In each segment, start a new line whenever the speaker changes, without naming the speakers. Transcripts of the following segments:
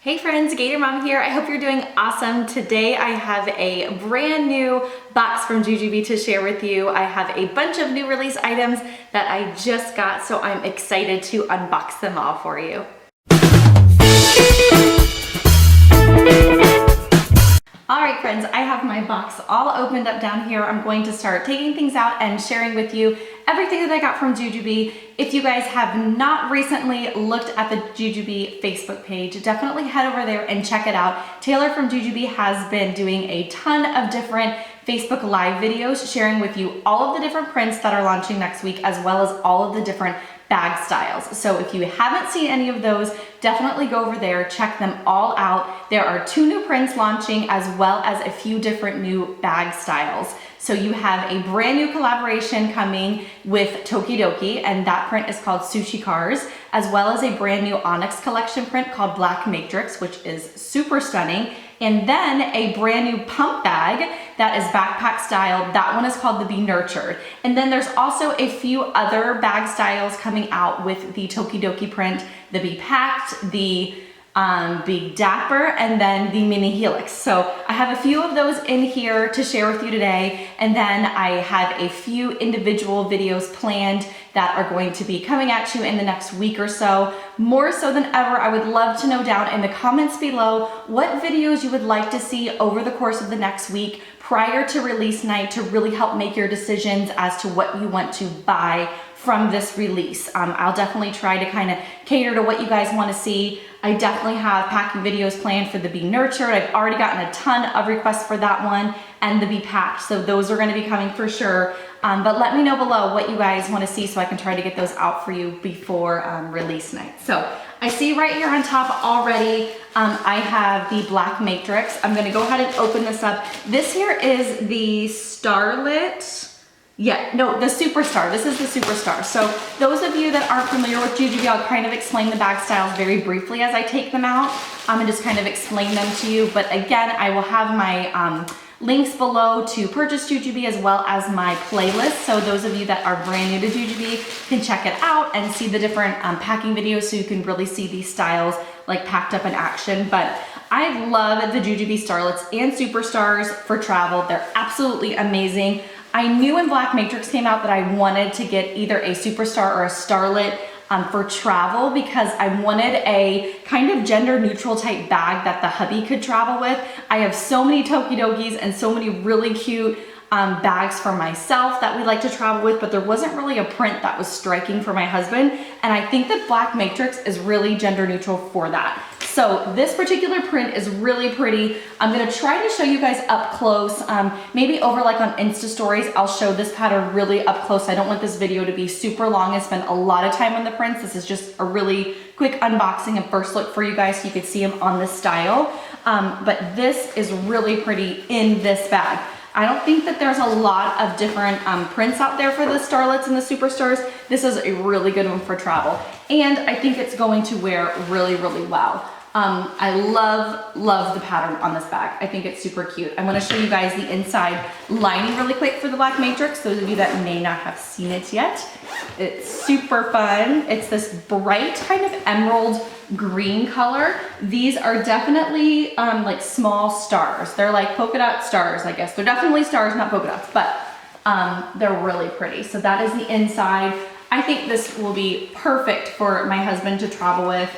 Hey friends, Gator Mom here. I hope you're doing awesome. Today I have a brand new box from JJB to share with you. I have a bunch of new release items that I just got, so I'm excited to unbox them all for you. All right, friends, I have my box all opened up down here. I'm going to start taking things out and sharing with you everything that I got from JJB. If you guys have not recently looked at the JJB Facebook page, definitely head over there and check it out. Taylor from JJB has been doing a ton of different Facebook Live videos sharing with you all of the different prints that are launching next week, as well as all of the different bag styles. So if you haven't seen any of those, definitely go over there, check them all out. There are 2 new prints launching, as well as a few different new bag styles. So you have a brand new collaboration coming with Toki, and that print is called Sushi Cars, as well as a brand new Onyx collection print called Black Matrix, which is super stunning. And then a brand new pump bag that is backpack style. That one is called the Be Nurtured. And then there's also a few other bag styles coming out with the Toki print, the Be Packed, the Be Dapper, and then the Mini Helix. So I have a few of those in here to share with you today, and then I have a few individual videos planned that are going to be coming at you in the next week or so. More so than ever, I would love to know down in the comments below what videos you would like to see over the course of the next week prior to release night to really help make your decisions as to what you want to buy from this release. I'll definitely try to kind of cater to what you guys want to see. I definitely have packing videos planned for the Be Nurtured. I've already gotten a ton of requests for that one, and the Be Packed. So those are going to be coming for sure. But let me know below what you guys want to see so I can try to get those out for you before release night. So I see right here on top already, I have the Black Matrix. I'm going to go ahead and open this up. This here is the Starlit. Yeah, no, the Superstar. This is the Superstar. So those of you that aren't familiar with JJB, I'll kind of explain the bag styles very briefly as I take them out and just kind of explain them to you. But again, I will have my links below to purchase JJB, as well as my playlist. So those of you that are brand new to JJB can check it out and see the different packing videos so you can really see these styles like packed up in action. But I love the JJB Starlets and Superstars for travel. They're absolutely amazing. I knew when Black Matrix came out that I wanted to get either a Superstar or a Starlet for travel, because I wanted a kind of gender neutral type bag that the hubby could travel with. I have so many Tokidokis and so many really cute bags for myself that we like to travel with, but there wasn't really a print that was striking for my husband. And I think that Black Matrix is really gender neutral for that. So this particular print is really pretty. I'm gonna try to show you guys up close. Maybe over like on Insta stories, I'll show this pattern really up close. I don't want this video to be super long and spend a lot of time on the prints. This is just a really quick unboxing and first look for you guys so you can see them on this style. But this is really pretty in this bag. I don't think that there's a lot of different prints out there for the Starlets and the Superstars. This is a really good one for travel. And I think it's going to wear really, really well. I love the pattern on this bag. I think it's super cute. I'm gonna show you guys the inside lining really quick for the Black Matrix, those of you that may not have seen it yet. It's super fun. It's this bright kind of emerald green color. These are definitely like small stars. They're like polka dot stars, I guess. They're definitely stars, not polka dots, but they're really pretty. So that is the inside. I think this will be perfect for my husband to travel with.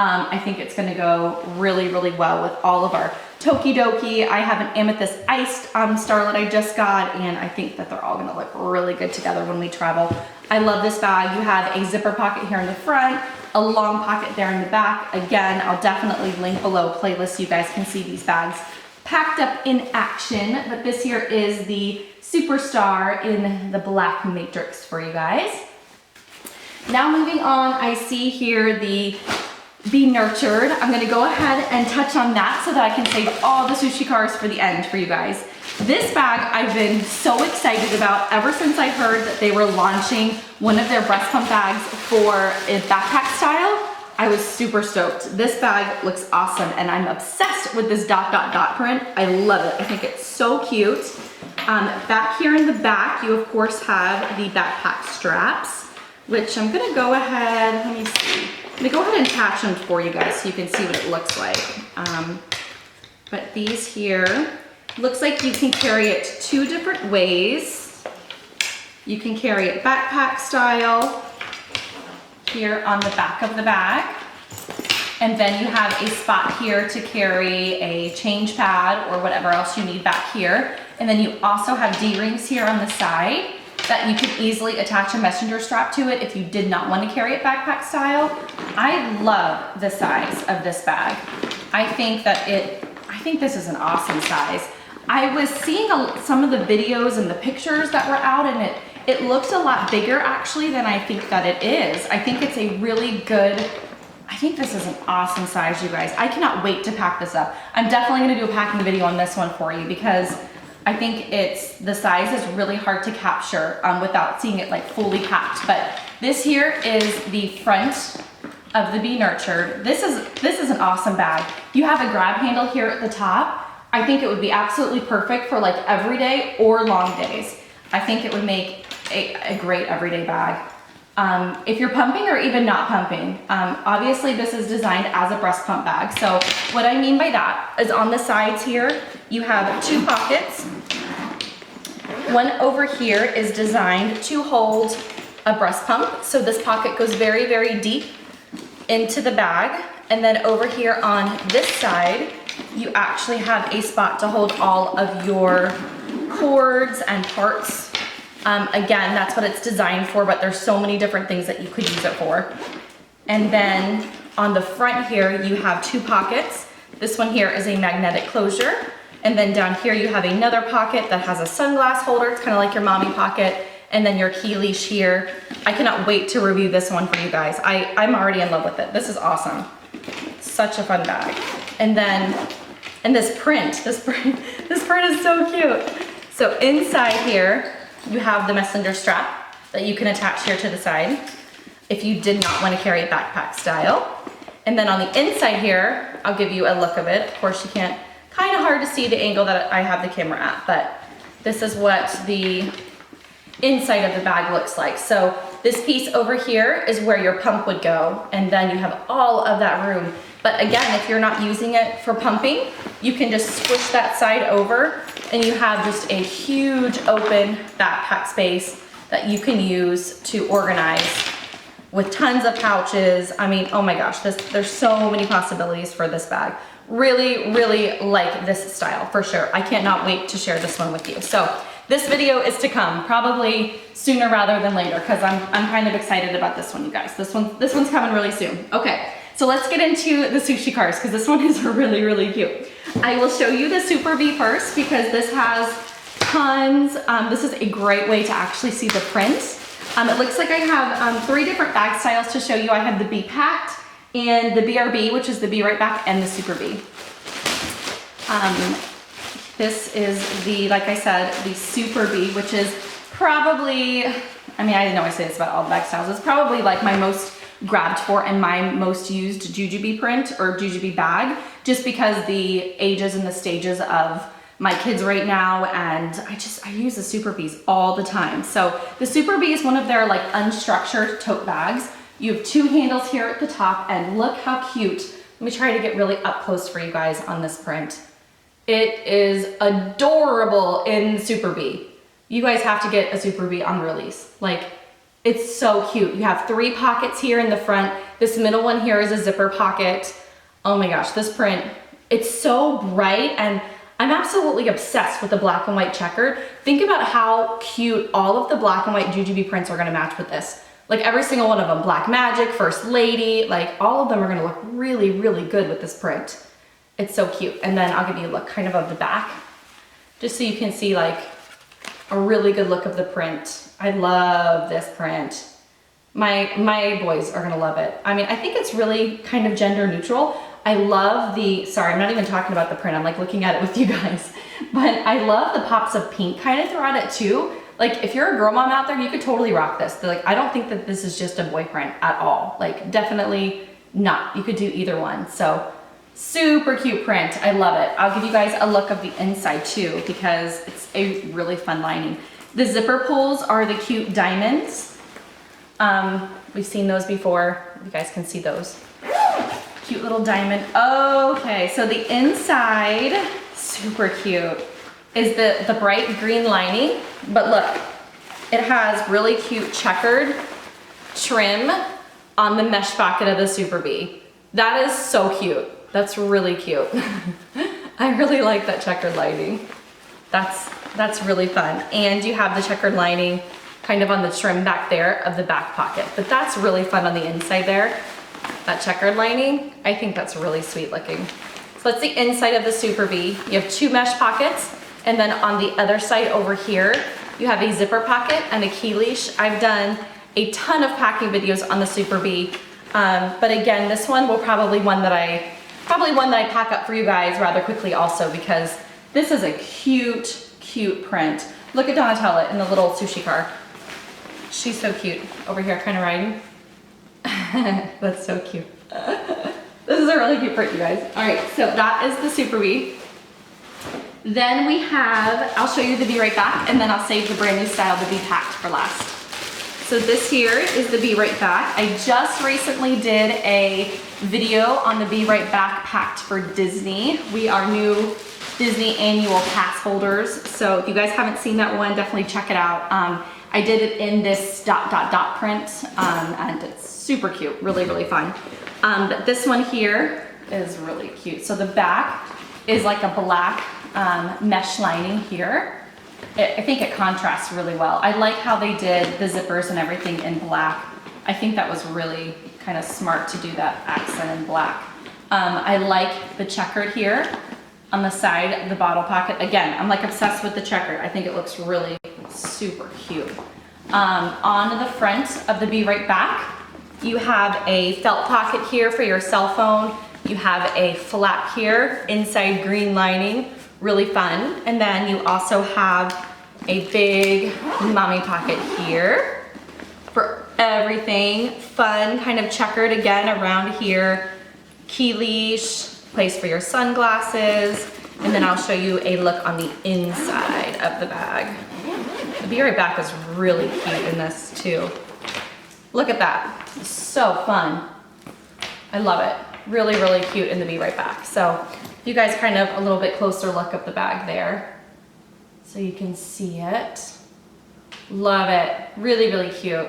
I think it's gonna go really, really well with all of our Toki. I have an amethyst iced Starlet I just got, and I think that they're all gonna look really good together when we travel. I love this bag. You have a zipper pocket here in the front, a long pocket there in the back. Again, I'll definitely link below playlist so you guys can see these bags packed up in action. But this here is the Superstar in the Black Matrix for you guys. Now moving on, I see here the Be Nurtured. I'm gonna go ahead and touch on that so that I can save all the Sushi Cars for the end for you guys. This bag I've been so excited about ever since I heard that they were launching one of their breast pump bags for a backpack style. I was super stoked. This bag looks awesome, and I'm obsessed with this dot dot dot print. I love it. I think it's so cute. Back here in the back, you of course have the backpack straps, which I'm gonna go ahead, let me see. I'm gonna go ahead and attach them for you guys so you can see what it looks like. But these here, looks like you can carry it 2 different ways. You can carry it backpack style here on the back of the bag. And then you have a spot here to carry a change pad or whatever else you need back here. And then you also have D-rings here on the side that you can easily attach a messenger strap to it if you did not want to carry it backpack style. I love the size of this bag. I think this is an awesome size. I was seeing some of the videos and the pictures that were out, and it looked a lot bigger actually than I think that it is. I think it's a really good, I think this is an awesome size, you guys. I cannot wait to pack this up. I'm definitely gonna do a packing video on this one for you because I think the size is really hard to capture without seeing it like fully packed. But this here is the front of the Be Nurtured. This is an awesome bag. You have a grab handle here at the top. I think it would be absolutely perfect for like everyday or long days. I think it would make a great everyday bag. If you're pumping or even not pumping, obviously this is designed as a breast pump bag. So what I mean by that is on the sides here, you have 2 pockets. One over here is designed to hold a breast pump. So this pocket goes very, very deep into the bag. And then over here on this side, you actually have a spot to hold all of your cords and parts. Again, that's what it's designed for, but there's so many different things that you could use it for. And then on the front here, you have 2 pockets. This one here is a magnetic closure. And then down here, you have another pocket that has a sunglass holder. It's kind of like your mommy pocket. And then your key leash here. I cannot wait to review this one for you guys. I'm already in love with it. This is awesome. Such a fun bag. And then, and this print is so cute. So inside here, you have the messenger strap that you can attach here to the side if you did not want to carry it backpack style. And then on the inside here, I'll give you a look of it. Of course, you can't, kind of hard to see the angle that I have the camera at, but this is what the inside of the bag looks like. So this piece over here is where your pump would go, and then you have all of that room. But again, if you're not using it for pumping, you can just switch that side over and you have just a huge open backpack space that you can use to organize with tons of pouches. I mean, oh my gosh, there's so many possibilities for this bag. Really, really like this style for sure. I cannot wait to share this one with you. So this video is to come probably sooner rather than later because I'm kind of excited about this one, you guys. This one's coming really soon. Okay, so let's get into the sushi cars because this one is really, really cute. I will show you the Super Bee first because this has tons. This is a great way to actually see the print. It looks like I have 3 different bag styles to show you. I have the Be Packed and the BRB, which is the Be Right Back, and the Super Bee. This is the, like I said, the Super Bee, which is probably, I mean, I know I say this about all the bag styles, it's probably like my most grabbed for and my most used JJB print or JJB bag, just because the ages and the stages of my kids right now, and I use the Super Bees all the time. So the Super Bee is one of their like unstructured tote bags. You have 2 handles here at the top, and look how cute. Let me try to get really up close for you guys on this print. It is adorable in Super Bee. You guys have to get a Super Bee on release. Like, it's so cute. You have 3 pockets here in the front. This middle one here is a zipper pocket. Oh my gosh, this print, it's so bright, and I'm absolutely obsessed with the black and white checkered. Think about how cute all of the black and white JJB prints are gonna match with this. Like every single one of them, Black Magic, First Lady, like all of them are gonna look really, really good with this print. It's so cute. And then I'll give you a look kind of the back, just so you can see like a really good look of the print. I love this print. My boys are gonna love it. I mean, I think it's really kind of gender neutral. I love the, sorry, I'm not even talking about the print. I'm like looking at it with you guys, but I love the pops of pink kind of throughout it too. Like if you're a girl mom out there, you could totally rock this. Like, I don't think that this is just a boy print at all. Like definitely not. You could do either one. So super cute print. I love it. I'll give you guys a look of the inside too, because it's a really fun lining. The zipper pulls are the cute diamonds. We've seen those before. You guys can see those. Cute little diamond. Okay, so the inside, super cute, is the bright green lining. But look, it has really cute checkered trim on the mesh pocket of the Super Bee. That is so cute. That's really cute. I really like that checkered lining. That's really fun. And you have the checkered lining kind of on the trim back there of the back pocket. But that's really fun on the inside there. That checkered lining, I think that's really sweet looking. So that's the inside of the Super Bee. You have 2 mesh pockets, and then on the other side over here, you have a zipper pocket and a key leash. I've done a ton of packing videos on the Super Bee, but again, this one will probably one that I pack up for you guys rather quickly also, because this is a cute print. Look at Donatella in the little sushi car. She's so cute over here, kind of riding. That's so cute. This is a really cute print, you guys. All right, so that is the Super Bee. Then we have, I'll show you the Be Right Back, and then I'll save the brand new style, the Be Packed, for last. So this here is the Be Right Back. I just recently did a video on the Be Right Back packed for Disney. We are new Disney annual pass holders. So if you guys haven't seen that one, definitely check it out. I did it in this ... print, and it's super cute, really fun. But this one here is really cute. So the back is like a black mesh lining here. I think it contrasts really well. I like how they did the zippers and everything in black. I think that was really kind of smart to do that accent in black. I like the checkered here on the side of the bottle pocket. Again, I'm like obsessed with the checkered. I think it looks really super cute. On the front of the Be Right Back, you have a felt pocket here for your cell phone. You have a flap here, inside green lining, really fun. And then you also have a big mommy pocket here for everything. Fun, kind of checkered again around here. Key leash, place for your sunglasses. And then I'll show you a look on the inside of the bag. The Be Right Back is really cute in this too. Look at that, so fun. I love it. Really cute in the Be Right Back. So if you guys kind of a little bit closer look at the bag there, so you can see it. Love it, really cute.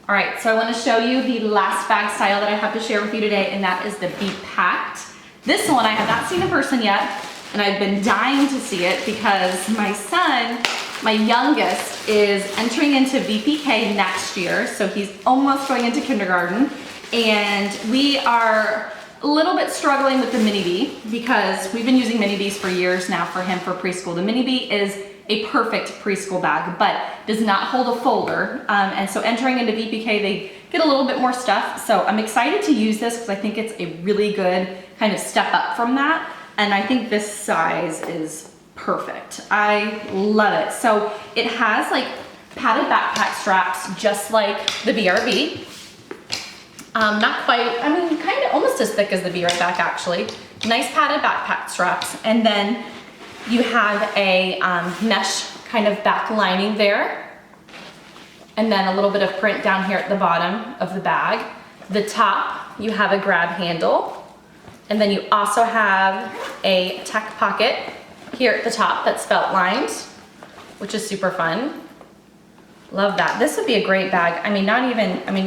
All right, so I wanna show you the last bag style that I have to share with you today, and that is the Be Packed. This one I have not seen in person yet, and I've been dying to see it because my son, my youngest, is entering into VPK next year, so he's almost going into kindergarten, and we are a little bit struggling with the Mini Bee because we've been using Mini Bees for years now for him for preschool. The Mini Bee is a perfect preschool bag, but does not hold a folder, and so entering into VPK, they get a little bit more stuff, so I'm excited to use this because I think it's a really good kind of step up from that, and I think this size is perfect. I love it. So it has like padded backpack straps just like the BRB. Not quite, I mean, kind of almost as thick as the Be Right Back actually. Nice padded backpack straps. And then you have a mesh kind of back lining there. And then a little bit of print down here at the bottom of the bag. The top, you have a grab handle. And then you also have a tech pocket here at the top that's felt lined, which is super fun. Love that. This would be a great bag. I mean,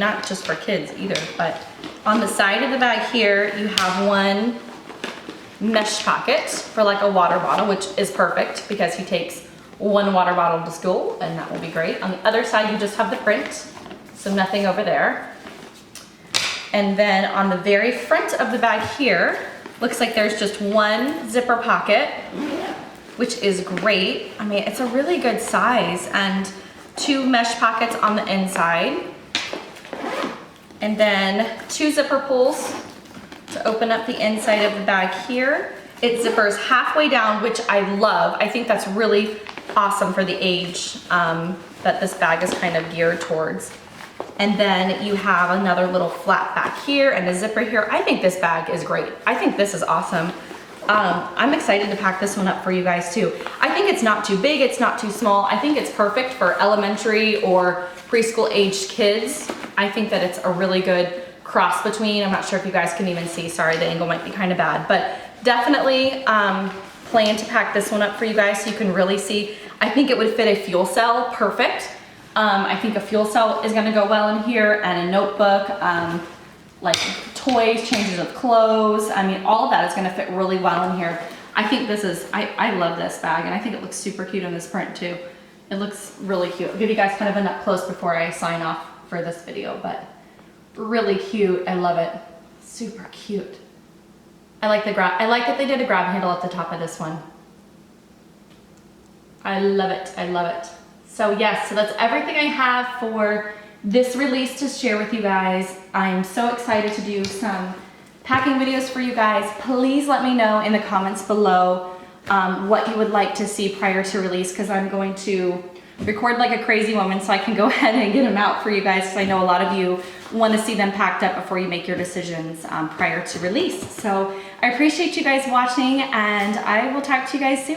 not just for kids either, but on the side of the bag here, you have one mesh pocket for like a water bottle, which is perfect because he takes one water bottle to school, and that will be great. On the other side, you just have the print, so nothing over there. And then on the very front of the bag here, looks like there's just one zipper pocket, which is great. I mean, it's a really good size, and 2 mesh pockets on the inside. And then 2 zipper pulls to open up the inside of the bag here. It zippers halfway down, which I love. I think that's really awesome for the age that this bag is kind of geared towards. And then you have another little flap back here and a zipper here. I think this bag is great. I think this is awesome. I'm excited to pack this one up for you guys too. I think it's not too big, it's not too small. I think it's perfect for elementary or preschool aged kids. I think that it's a really good cross between, I'm not sure if you guys can even see, sorry, the angle might be kind of bad, but definitely plan to pack this one up for you guys so you can really see. I think it would fit a fuel cell perfect. I think a fuel cell is gonna go well in here, and a notebook, like toys, changes of clothes. I mean, all of that is gonna fit really well in here. I think this is, I love this bag, and I think it looks super cute in this print too. It looks really cute. I'll give you guys kind of an up close before I sign off for this video, but really cute. I love it. Super cute. I like that they did a grab handle at the top of this one. I love it. I love it. So yes, so that's everything I have for this release to share with you guys. I'm so excited to do some packing videos for you guys. Please let me know in the comments below what you would like to see prior to release, because I'm going to record like a crazy woman so I can go ahead and get them out for you guys, because I know a lot of you want to see them packed up before you make your decisions prior to release. So I appreciate you guys watching, and I will talk to you guys soon.